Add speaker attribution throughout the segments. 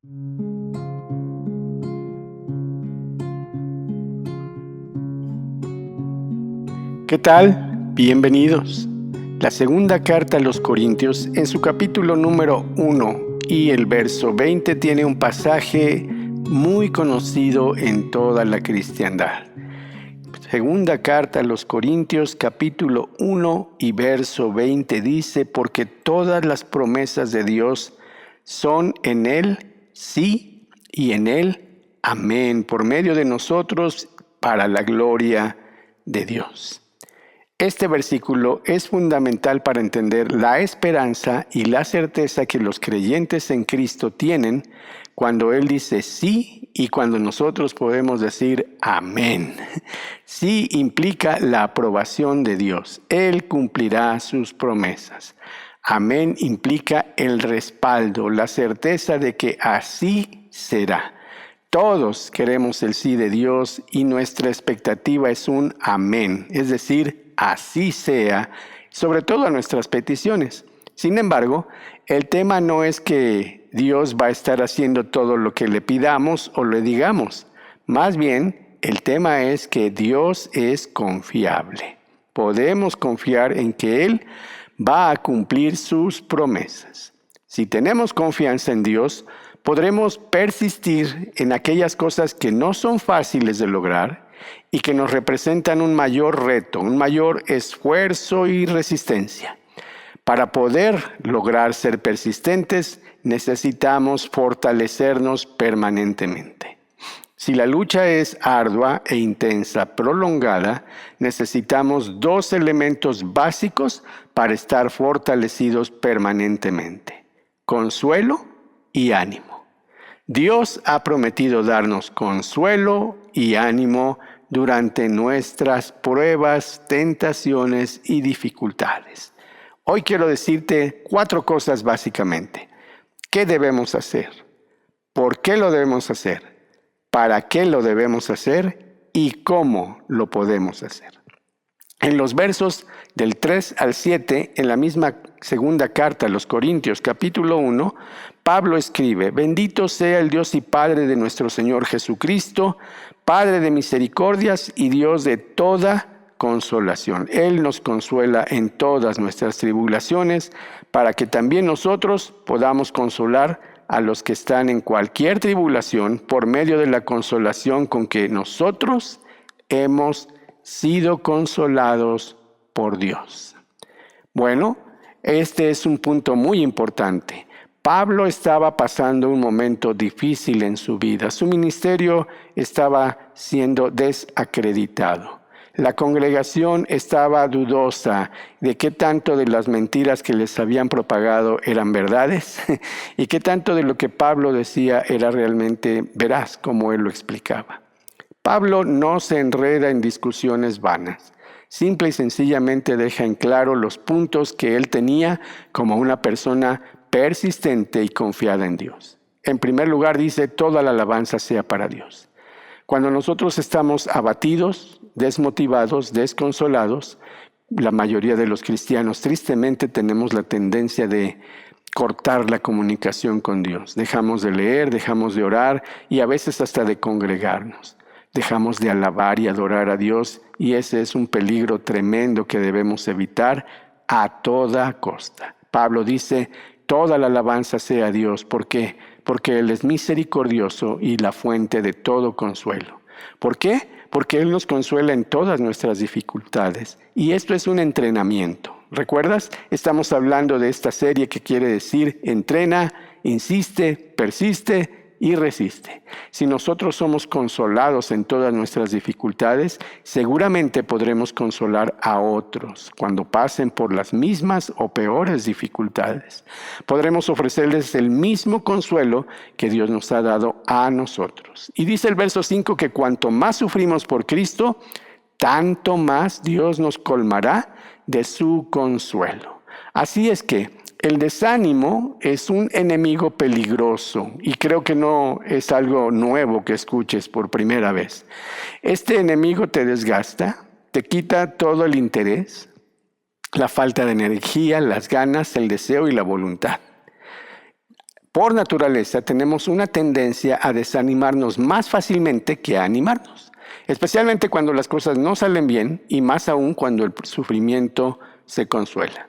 Speaker 1: ¿Qué tal? Bienvenidos. La segunda carta a los Corintios, en su capítulo número 1 y el verso 20, tiene un pasaje muy conocido en toda la cristiandad. Segunda carta a los Corintios, capítulo 1 y verso 20 dice: porque todas las promesas de Dios son en Él sí y en Él amén, por medio de nosotros, para la gloria de Dios. Este versículo es fundamental para entender la esperanza y la certeza que los creyentes en Cristo tienen cuando Él dice sí y cuando nosotros podemos decir amén. Sí implica la aprobación de Dios. Él cumplirá sus promesas. Amén implica el respaldo, la certeza de que así será. Todos queremos el sí de Dios y nuestra expectativa es un amén, es decir, así sea, sobre todo a nuestras peticiones. Sin embargo, el tema no es que Dios va a estar haciendo todo lo que le pidamos o le digamos. Más bien, el tema es que Dios es confiable. Podemos confiar en que Él va a cumplir sus promesas. Si tenemos confianza en Dios, podremos persistir en aquellas cosas que no son fáciles de lograr y que nos representan un mayor reto, un mayor esfuerzo y resistencia. Para poder lograr ser persistentes, necesitamos fortalecernos permanentemente. Si la lucha es ardua e intensa, prolongada, necesitamos dos elementos básicos para estar fortalecidos permanentemente: consuelo y ánimo. Dios ha prometido darnos consuelo y ánimo durante nuestras pruebas, tentaciones y dificultades. Hoy quiero decirte 4 cosas básicamente. ¿Qué debemos hacer? ¿Por qué lo debemos hacer? ¿Para qué lo debemos hacer? ¿Y cómo lo podemos hacer? En los versos del 3 al 7, en la misma segunda carta a los Corintios, capítulo 1, Pablo escribe: bendito sea el Dios y Padre de nuestro Señor Jesucristo, Padre de misericordias y Dios de toda consolación. Él nos consuela en todas nuestras tribulaciones, para que también nosotros podamos consolar a los que están en cualquier tribulación por medio de la consolación con que nosotros hemos sido consolados por Dios. Bueno, este es un punto muy importante. Pablo estaba pasando un momento difícil en su vida. Su ministerio estaba siendo desacreditado. La congregación estaba dudosa de qué tanto de las mentiras que les habían propagado eran verdades y qué tanto de lo que Pablo decía era realmente veraz, como él lo explicaba. Pablo no se enreda en discusiones vanas. Simple y sencillamente deja en claro los puntos que él tenía como una persona persistente y confiada en Dios. En primer lugar dice: toda la alabanza sea para Dios. Cuando nosotros estamos abatidos, desmotivados, desconsolados, la mayoría de los cristianos tristemente tenemos la tendencia de cortar la comunicación con Dios. Dejamos de leer, dejamos de orar y a veces hasta de congregarnos. Dejamos de alabar y adorar a Dios, y ese es un peligro tremendo que debemos evitar a toda costa. Pablo dice: toda la alabanza sea a Dios. ¿Por qué? Porque Él es misericordioso y la fuente de todo consuelo. ¿Por qué? Porque Él nos consuela en todas nuestras dificultades. Y esto es un entrenamiento. ¿Recuerdas? Estamos hablando de esta serie que quiere decir: entrena, insiste, persiste y resiste. Si nosotros somos consolados en todas nuestras dificultades, seguramente podremos consolar a otros cuando pasen por las mismas o peores dificultades. Podremos ofrecerles el mismo consuelo que Dios nos ha dado a nosotros. Y dice el verso 5 que cuanto más sufrimos por Cristo, tanto más Dios nos colmará de su consuelo. Así es que el desánimo es un enemigo peligroso, y creo que no es algo nuevo que escuches por primera vez. Este enemigo te desgasta, te quita todo el interés, la falta de energía, las ganas, el deseo y la voluntad. Por naturaleza tenemos una tendencia a desanimarnos más fácilmente que a animarnos, especialmente cuando las cosas no salen bien y más aún cuando el sufrimiento se consuela.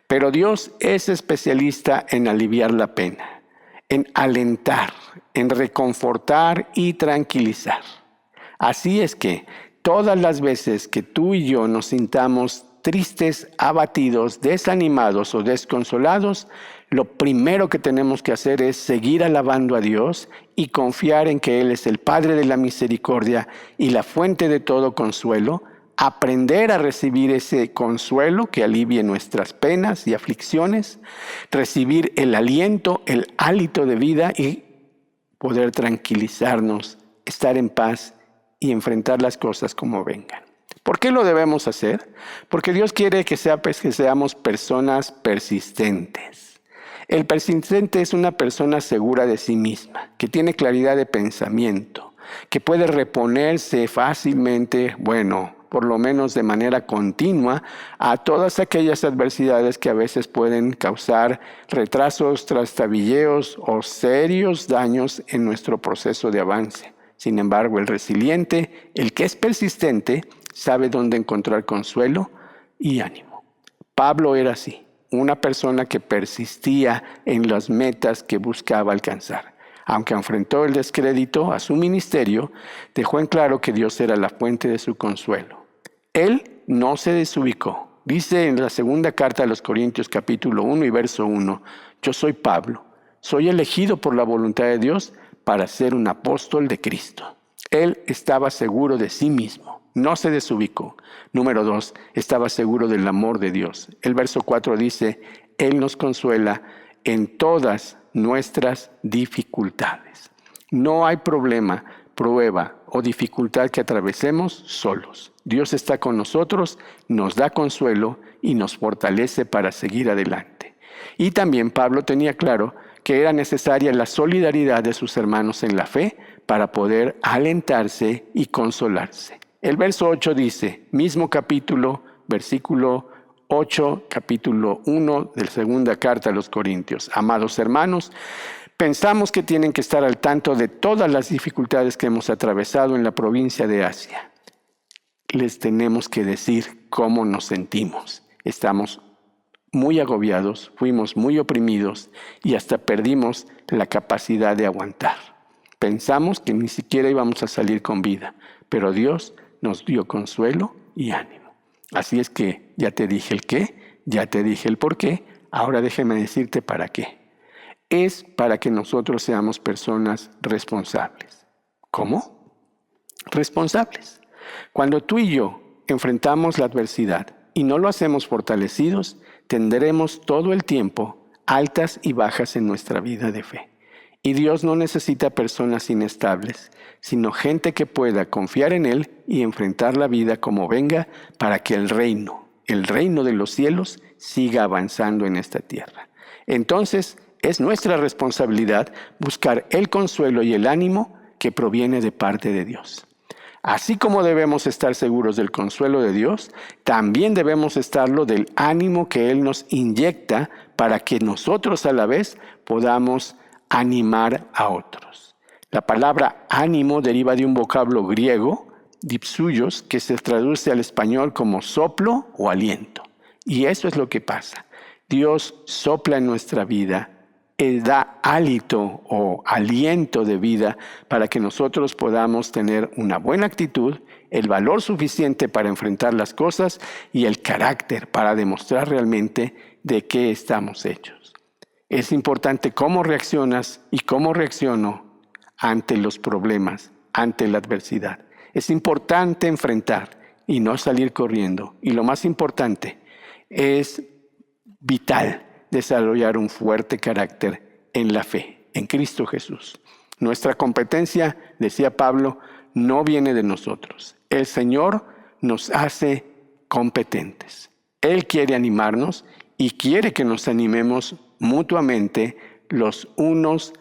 Speaker 1: Pero Dios es especialista en aliviar la pena, en alentar, en reconfortar y tranquilizar. Así es que todas las veces que tú y yo nos sintamos tristes, abatidos, desanimados o desconsolados, lo primero que tenemos que hacer es seguir alabando a Dios y confiar en que Él es el Padre de la misericordia y la fuente de todo consuelo, aprender a recibir ese consuelo que alivie nuestras penas y aflicciones, recibir el aliento, el hálito de vida y poder tranquilizarnos, estar en paz y enfrentar las cosas como vengan. ¿Por qué lo debemos hacer? Porque Dios quiere que seamos personas persistentes. El persistente es una persona segura de sí misma, que tiene claridad de pensamiento, que puede reponerse fácilmente, por lo menos de manera continua, a todas aquellas adversidades que a veces pueden causar retrasos, trastabilleos o serios daños en nuestro proceso de avance. Sin embargo, el resiliente, el que es persistente, sabe dónde encontrar consuelo y ánimo. Pablo era así, una persona que persistía en las metas que buscaba alcanzar. Aunque enfrentó el descrédito a su ministerio, dejó en claro que Dios era la fuente de su consuelo. Él no se desubicó. Dice en la segunda carta a los Corintios capítulo 1 y verso 1, yo soy Pablo, soy elegido por la voluntad de Dios para ser un apóstol de Cristo. Él estaba seguro de sí mismo, no se desubicó. Número 2, estaba seguro del amor de Dios. El verso 4 dice, Él nos consuela en todas nuestras dificultades. No hay problema, prueba o dificultad que atravesemos solos. Dios está con nosotros, nos da consuelo y nos fortalece para seguir adelante. Y también Pablo tenía claro que era necesaria la solidaridad de sus hermanos en la fe para poder alentarse y consolarse. El verso 8 dice, mismo capítulo, versículo 8, capítulo 1 de la segunda carta a los Corintios. Amados hermanos, pensamos que tienen que estar al tanto de todas las dificultades que hemos atravesado en la provincia de Asia. Les tenemos que decir cómo nos sentimos. Estamos muy agobiados, fuimos muy oprimidos y hasta perdimos la capacidad de aguantar. Pensamos que ni siquiera íbamos a salir con vida, pero Dios nos dio consuelo y ánimo. Así es que ya te dije el qué, ya te dije el por qué, ahora déjame decirte para qué. Es para que nosotros seamos personas responsables. ¿Cómo? Responsables. Cuando tú y yo enfrentamos la adversidad y no lo hacemos fortalecidos, tendremos todo el tiempo altas y bajas en nuestra vida de fe. Y Dios no necesita personas inestables, sino gente que pueda confiar en Él y enfrentar la vida como venga para que el reino de los cielos, siga avanzando en esta tierra. Entonces, es nuestra responsabilidad buscar el consuelo y el ánimo que proviene de parte de Dios. Así como debemos estar seguros del consuelo de Dios, también debemos estarlo del ánimo que Él nos inyecta para que nosotros a la vez podamos animar a otros. La palabra ánimo deriva de un vocablo griego, dipsuyos, que se traduce al español como soplo o aliento. Y eso es lo que pasa. Dios sopla en nuestra vida, Él da hálito o aliento de vida para que nosotros podamos tener una buena actitud, el valor suficiente para enfrentar las cosas y el carácter para demostrar realmente de qué estamos hechos. Es importante cómo reaccionas y cómo reacciono ante los problemas, ante la adversidad. Es importante enfrentar y no salir corriendo. Y lo más importante, es vital desarrollar un fuerte carácter en la fe, en Cristo Jesús. Nuestra competencia, decía Pablo, no viene de nosotros. El Señor nos hace competentes. Él quiere animarnos y quiere que nos animemos mutuamente los unos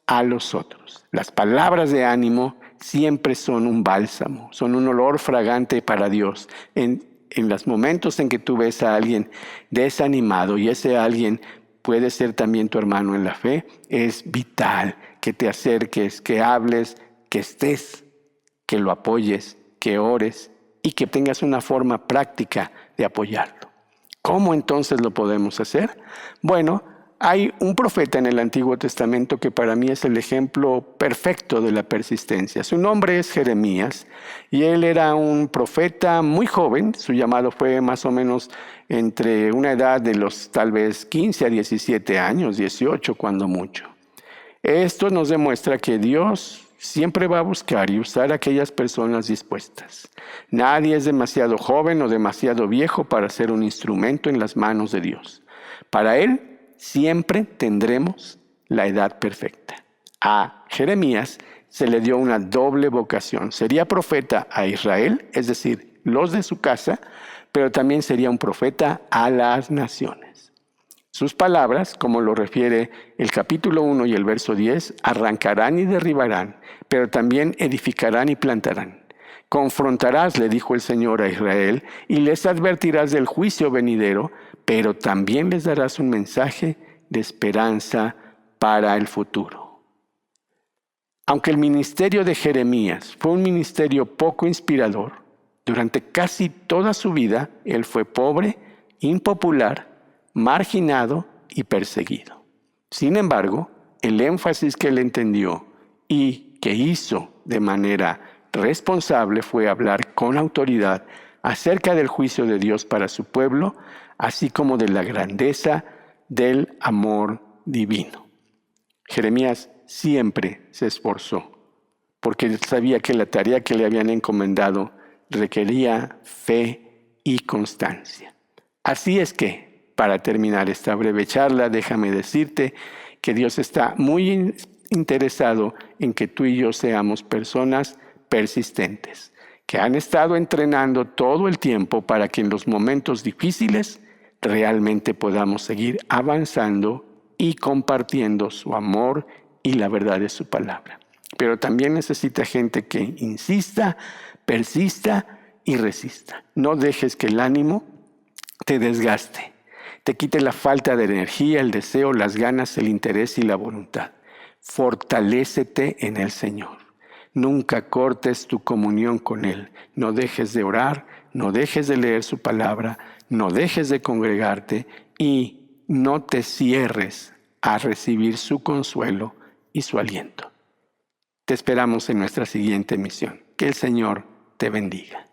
Speaker 1: a los otros. Las palabras de ánimo siempre son un bálsamo, son un olor fragante para Dios. En los momentos en que tú ves a alguien desanimado y ese alguien puede ser también tu hermano en la fe, es vital que te acerques, que hables, que estés, que lo apoyes, que ores y que tengas una forma práctica de apoyarlo. ¿Cómo entonces lo podemos hacer? Bueno, hay un profeta en el Antiguo Testamento que para mí es el ejemplo perfecto de la persistencia. Su nombre es Jeremías y él era un profeta muy joven. Su llamado fue más o menos entre una edad de los tal vez 15 a 17 años, 18 cuando mucho. Esto nos demuestra que Dios siempre va a buscar y usar a aquellas personas dispuestas. Nadie es demasiado joven o demasiado viejo para ser un instrumento en las manos de Dios. Para Él siempre tendremos la edad perfecta. A Jeremías se le dio una doble vocación. Sería profeta a Israel, es decir, los de su casa, pero también sería un profeta a las naciones. Sus palabras, como lo refiere el capítulo 1 y el verso 10, arrancarán y derribarán, pero también edificarán y plantarán. Confrontarás, le dijo el Señor a Israel, y les advertirás del juicio venidero, pero también les darás un mensaje de esperanza para el futuro. Aunque el ministerio de Jeremías fue un ministerio poco inspirador, durante casi toda su vida él fue pobre, impopular, marginado y perseguido. Sin embargo, el énfasis que él entendió y que hizo de manera responsable fue hablar con autoridad acerca del juicio de Dios para su pueblo, así como de la grandeza del amor divino. Jeremías siempre se esforzó, porque él sabía que la tarea que le habían encomendado requería fe y constancia. Así es que, para terminar esta breve charla, déjame decirte que Dios está muy interesado en que tú y yo seamos personas persistentes, que han estado entrenando todo el tiempo para que en los momentos difíciles realmente podamos seguir avanzando y compartiendo su amor y la verdad de su palabra. Pero también necesita gente que insista, persista y resista. No dejes que el ánimo te desgaste, te quite la falta de energía, el deseo, las ganas, el interés y la voluntad. Fortalécete en el Señor. Nunca cortes tu comunión con Él. No dejes de orar, no dejes de leer su palabra, no dejes de congregarte y no te cierres a recibir su consuelo y su aliento. Te esperamos en nuestra siguiente misión. Que el Señor te bendiga.